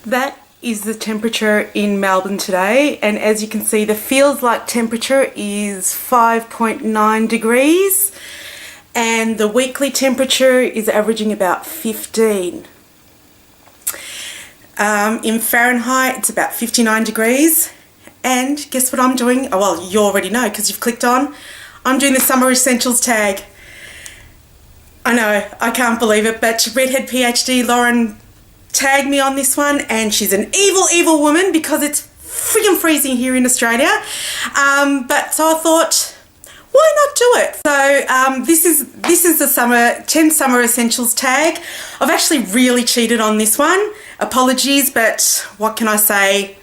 That is the temperature in Melbourne today, and as you can see, the feels like temperature is 5.9 degrees and the weekly temperature is averaging about 15. In Fahrenheit it's about 59 degrees. And guess what I'm doing? Oh, well, you already know because you've clicked on. I'm doing the Summer Essentials tag. I know, I can't believe it, but Redhead PhD Lauren tagged me on this one, and she's an evil woman because it's friggin' freezing here in Australia. But so I thought, why not do it? So this is the 10 Summer Essentials tag. I've actually really cheated on this one. Apologies, but what can I say?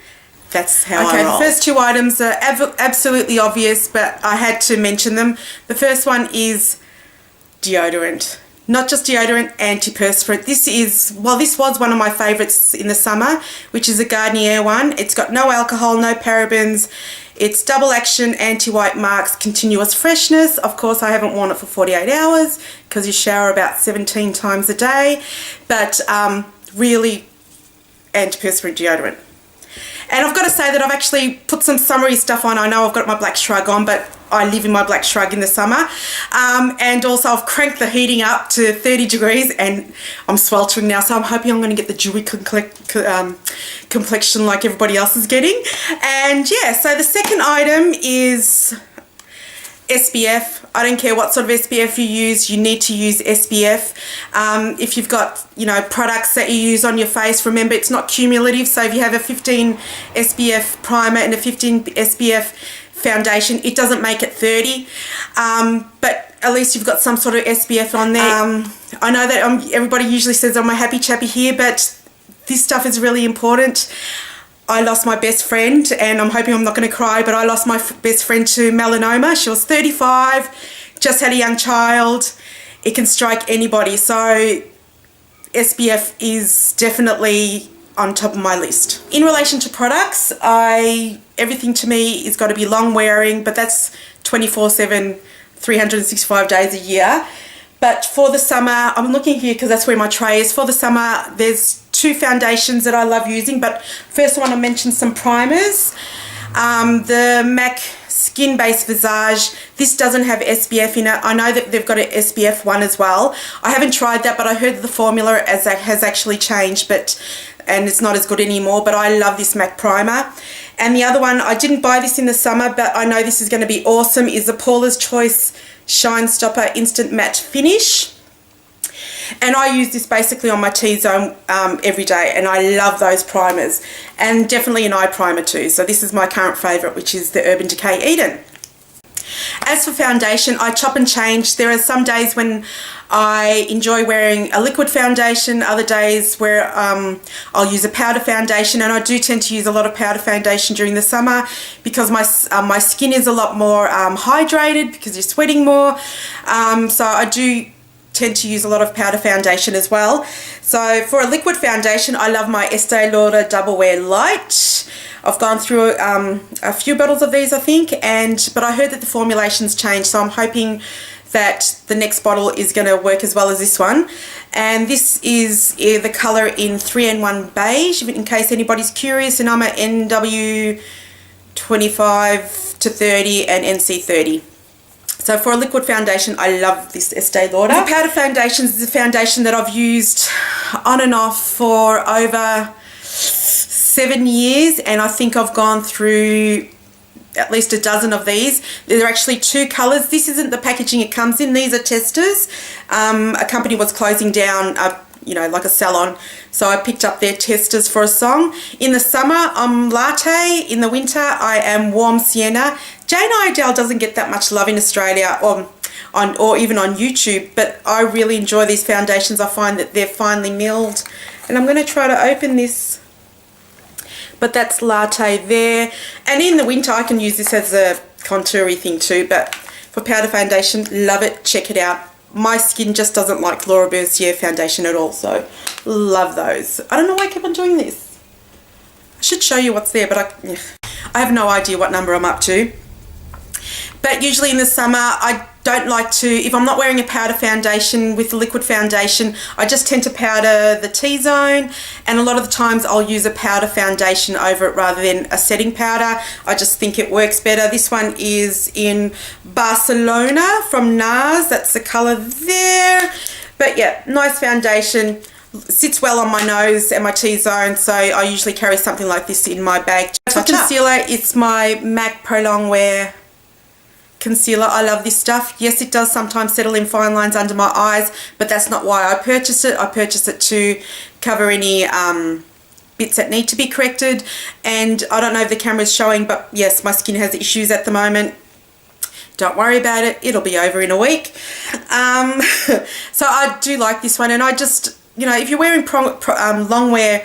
That's how I roll. The first two items are absolutely obvious, but I had to mention them. The first one is deodorant. Not just deodorant, antiperspirant. This was one of my favourites in the summer, which is a Garnier one. It's got no alcohol, no parabens. It's double action, anti-white marks, continuous freshness. Of course, I haven't worn it for 48 hours because you shower about 17 times a day, but really antiperspirant deodorant. And I've got to say that I've actually put some summery stuff on. I know I've got my black shrug on, but I live in my black shrug in the summer. And also I've cranked the heating up to 30 degrees and I'm sweltering now. So I'm hoping I'm going to get the dewy complexion like everybody else is getting. And yeah, so the second item is SPF. I don't care what sort of SPF you use, you need to use SPF. If you've got, products that you use on your face, remember it's not cumulative. So if you have a 15 SPF primer and a 15 SPF foundation, it doesn't make it 30. But at least you've got some sort of SPF on there. I know that everybody usually says I'm a happy chappy here, but this stuff is really important. I lost my best friend, and I'm hoping I'm not going to cry, but I lost my best friend to melanoma. She was 35, just had a young child. It can strike anybody. So SPF is definitely on top of my list. In relation to products, everything to me is got to be long wearing, but that's 24/7, 365 days a year. But for the summer, I'm looking here because that's where my tray is. For the summer, there's two foundations that I love using, but first I want to mention some primers. The MAC Skin Base Visage, this doesn't have SPF in it. I know that they've got an SPF one as well. I haven't tried that, but I heard that the formula has actually changed, and it's not as good anymore, but I love this MAC primer. And the other one, I didn't buy this in the summer, but I know this is going to be awesome, is the Paula's Choice Shine Stopper Instant Matte Finish. And I use this basically on my T-zone every day, and I love those primers, and definitely an eye primer too. So this is my current favourite, which is the Urban Decay Eden. As for foundation, I chop and change. There are some days when I enjoy wearing a liquid foundation, other days where I'll use a powder foundation, and I do tend to use a lot of powder foundation during the summer because my skin is a lot more hydrated because you're sweating more. So I do tend to use a lot of powder foundation as well. So for a liquid foundation, I love my Estee Lauder Double Wear Light. I've gone through a few bottles of these, I think, but I heard that the formulation's changed, so I'm hoping that the next bottle is going to work as well as this one. And this is the colour in 3N1 Beige, in case anybody's curious, and I'm at NW 25 to 30 and NC 30. So for a liquid foundation, I love this Estee Lauder. The powder foundations is a foundation that I've used on and off for over 7 years, and I think I've gone through at least a dozen of these. There are actually two colours. This isn't the packaging it comes in. These are testers. A company was closing down, like a salon, so I picked up their testers for a song. In the summer, I'm Latte. In the winter, I am Warm Sienna. Jane Iredale doesn't get that much love in Australia or even on YouTube, but I really enjoy these foundations. I find that they're finely milled, and I'm going to try to open this. But that's Latte there. And in the winter, I can use this as a contoury thing too, but for powder foundation, love it. Check it out. My skin just doesn't like Laura Mercier foundation at all, so love those. I don't know why I keep on doing this. I should show you what's there, but I have no idea what number I'm up to. But usually in the summer, I don't like to, if I'm not wearing a powder foundation with the liquid foundation, I just tend to powder the T-zone, and a lot of the times I'll use a powder foundation over it rather than a setting powder. I just think it works better. This one is in Barcelona from NARS. That's the colour there. But yeah, nice foundation. Sits well on my nose and my T-zone, so I usually carry something like this in my bag. For concealer, it's my MAC Pro Longwear concealer. I love this stuff. Yes, it does sometimes settle in fine lines under my eyes, but that's not why I purchased it. I purchased it to cover any bits that need to be corrected. And I don't know if the camera's showing, but yes, my skin has issues at the moment. Don't worry about it, it'll be over in a week. So I do like this one, and I just, you know, if you're wearing longwear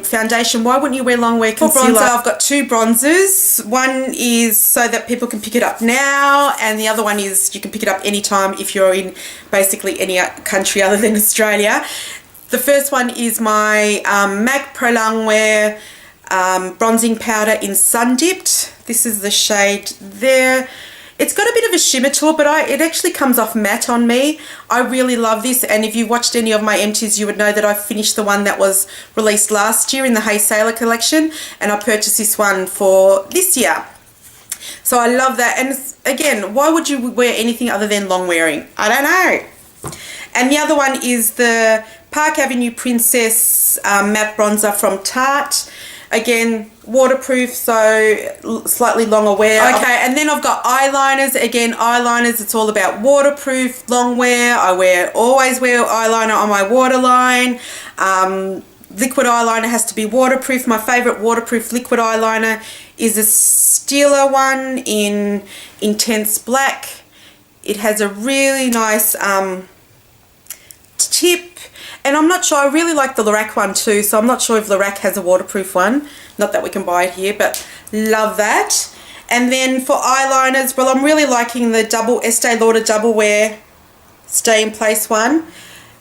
foundation, why wouldn't you wear longwear concealer? For bronzer, I've got two bronzers. One is so that people can pick it up now, and the other one is you can pick it up anytime if you're in basically any country other than Australia. The first one is my MAC Pro Longwear bronzing powder in Sun Dipped. This is the shade there. It's got a bit of a shimmer to it, but it actually comes off matte on me. I really love this, and if you watched any of my empties, you would know that I finished the one that was released last year in the Hey Sailor collection, and I purchased this one for this year. So I love that, and again, why would you wear anything other than long wearing? I don't know. And the other one is the Park Avenue Princess matte bronzer from Tarte. Again, waterproof, so slightly longer wear. Okay, and then I've got eyeliners. Again, eyeliners, it's all about waterproof, long wear. I always wear eyeliner on my waterline. Liquid eyeliner has to be waterproof. My favourite waterproof liquid eyeliner is a Stila one in Intense Black. It has a really nice tip. And I'm not sure, I really like the Lorac one too, so I'm not sure if Lorac has a waterproof one. Not that we can buy it here, but love that. And then for eyeliners, well, I'm really liking the Estee Lauder Double Wear Stay in Place one.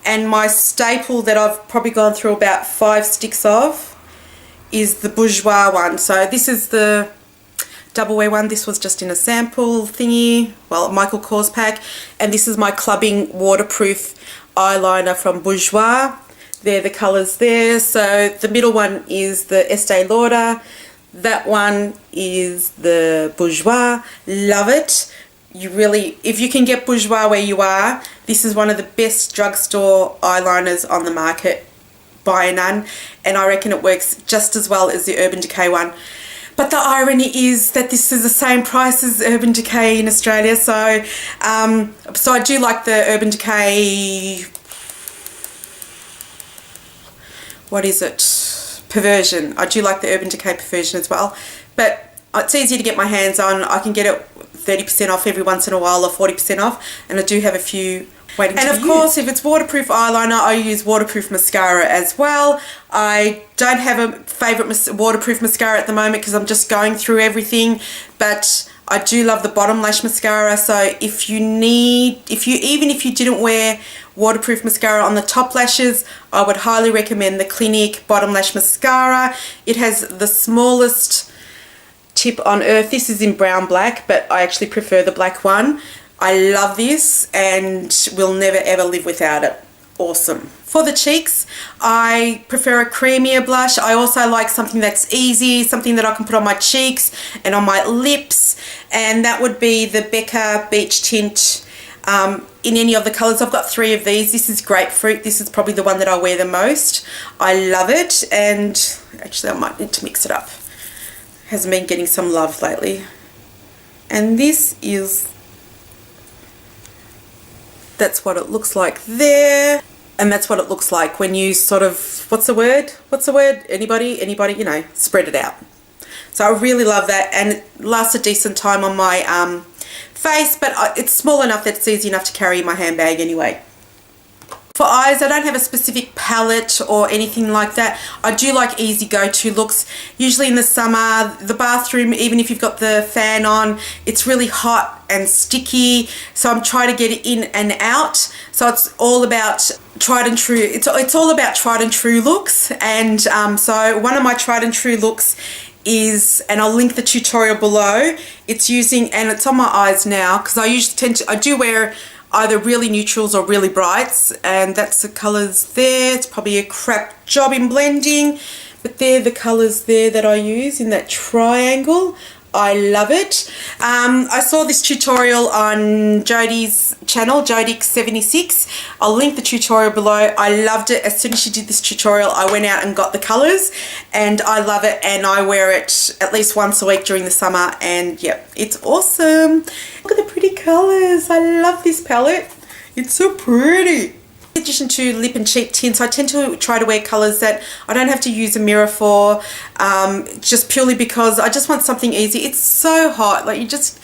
And my staple that I've probably gone through about 5 sticks of is the Bourjois one. So this is the Double Wear one. This was just in a sample thingy, well, Michael Kors pack. And this is my clubbing waterproof eyeliner from Bourjois. They're the colours there. So the middle one is the Estee Lauder. That one is the Bourjois. Love it. You really, if you can get Bourjois where you are, this is one of the best drugstore eyeliners on the market, by none. And I reckon it works just as well as the Urban Decay one. But the irony is that this is the same price as Urban Decay in Australia. So, so I do like the Urban Decay, what is it? Perversion. I do like the Urban Decay Perversion as well. But it's easy to get my hands on. I can get it 30% off every once in a while or 40% off. And I do have a few waiting to be used. And of course, if it's waterproof eyeliner, I use waterproof mascara as well. I don't have a favourite waterproof mascara at the moment because I'm just going through everything, but I do love the bottom lash mascara. So if you even if you didn't wear waterproof mascara on the top lashes, I would highly recommend the Clinique bottom lash mascara. It has the smallest tip on earth. This is in brown black, but I actually prefer the black one. I love this and will never ever live without it. Awesome. For the cheeks, I prefer a creamier blush. I also like something that's easy, something that I can put on my cheeks and on my lips, and that would be the Becca Beach Tint in any of the colours. I've got 3 of these. This is grapefruit. This is probably the one that I wear the most. I love it, and actually I might need to mix it up. Hasn't been getting some love lately. And this is, that's what it looks like there, and that's what it looks like when you sort of, what's the word, anybody, you know, spread it out. So I really love that, and it lasts a decent time on my face, but it's small enough that it's easy enough to carry in my handbag anyway. For eyes, I don't have a specific palette or anything like that. I do like easy go-to looks. Usually in the summer, the bathroom, even if you've got the fan on, it's really hot and sticky. So I'm trying to get it in and out. So it's all about tried and true. It's all about tried and true looks. And so one of my tried and true looks is, and I'll link the tutorial below, it's using, and it's on my eyes now because I do wear either really neutrals or really brights, and that's the colours there. It's probably a crap job in blending, but they're the colours there that I use in that triangle. I love it. I saw this tutorial on Jodie's channel, Jodix76. I'll link the tutorial below. I loved it. As soon as she did this tutorial, I went out and got the colours, and I love it, and I wear it at least once a week during the summer, and yep, it's awesome. Look at the pretty colours. I love this palette. It's so pretty. In addition to lip and cheek tints, I tend to try to wear colours that I don't have to use a mirror for, just purely because I just want something easy. It's so hot, like you just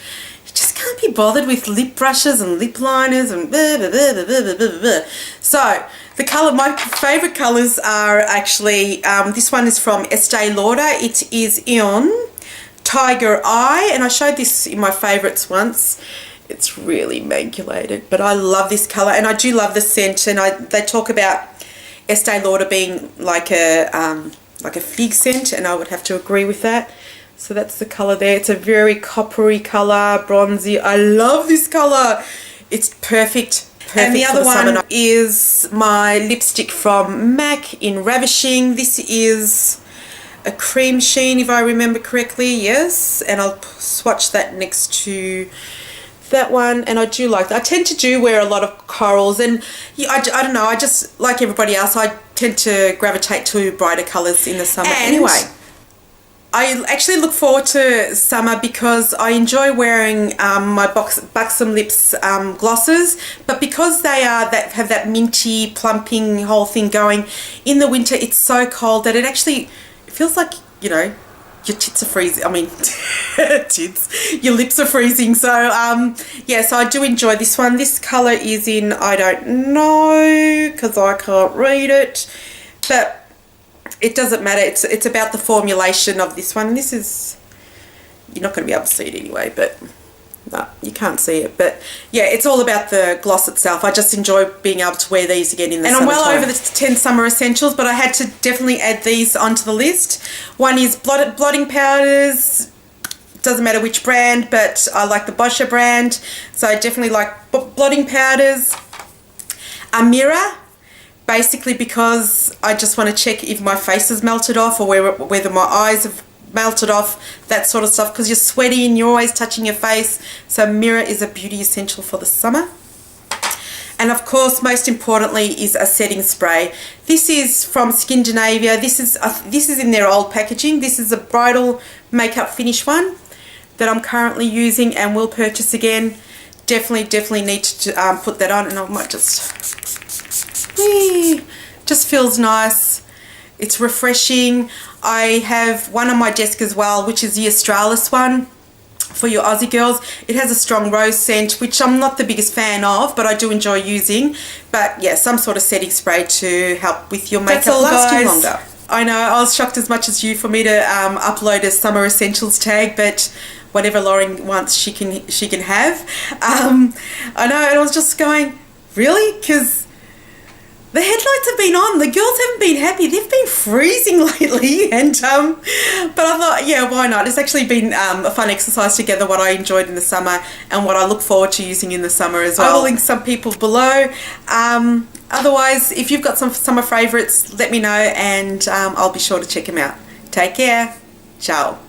can't be bothered with lip brushes and lip liners and blah, blah, blah, blah, blah, blah, blah. So the colour, my favourite colours are actually, this one is from Estee Lauder. It is in Tiger Eye, and I showed this in my favourites once. It's really maculated, but I love this colour, and I do love the scent. And they talk about Estee Lauder being like a fig scent, and I would have to agree with that. So that's the colour there. It's a very coppery colour, bronzy. I love this colour. It's perfect. And the other one is my lipstick from MAC in Ravishing. This is a cream sheen, if I remember correctly. Yes, and I'll swatch that next to that one, and I do like that. I tend to wear a lot of corals, and I don't know, I just, like everybody else, I tend to gravitate to brighter colours in the summer. And anyway, I actually look forward to summer because I enjoy wearing my Buxom Lips glosses, but because they have that minty plumping whole thing going, in the winter it's so cold that it feels like, you know, your tits are freezing. I mean, your lips are freezing. So, yeah, so I do enjoy this one. This colour is in, I don't know, because I can't read it, but it doesn't matter. It's about the formulation of this one. This is, you're not going to be able to see it anyway, but no, you can't see it. But yeah, it's all about the gloss itself. I just enjoy being able to wear these again in the summertime. And I'm well over the 10 summer essentials, but I had to definitely add these onto the list. One is blotting powders. Doesn't matter which brand, but I like the Boscia brand, so I definitely like blotting powders. A mirror, basically because I just want to check if my face has melted off or whether my eyes have melted off, that sort of stuff, because you're sweaty and you're always touching your face. So mirror is a beauty essential for the summer. And of course, most importantly, is a setting spray. This is from Skindinavia. This is in their old packaging. This is a bridal makeup finish one that I'm currently using and will purchase again. Definitely need to put that on, and I might just feels nice. It's refreshing. I have one on my desk as well, which is the Australis one for your Aussie girls. It has a strong rose scent, which I'm not the biggest fan of, but I do enjoy using. But yeah, some sort of setting spray to help with your makeup lasting longer. I know, I was shocked as much as you for me to upload a summer essentials tag, but whatever Lauren wants, she can have. I know, and I was just going, really? Because the headlights have been on. The girls haven't been happy. They've been freezing lately, and but I thought, yeah, why not? It's actually been a fun exercise together, what I enjoyed in the summer and what I look forward to using in the summer as well. I will link some people below. Otherwise, if you've got some summer favourites, let me know, and I'll be sure to check them out. Take care. Ciao.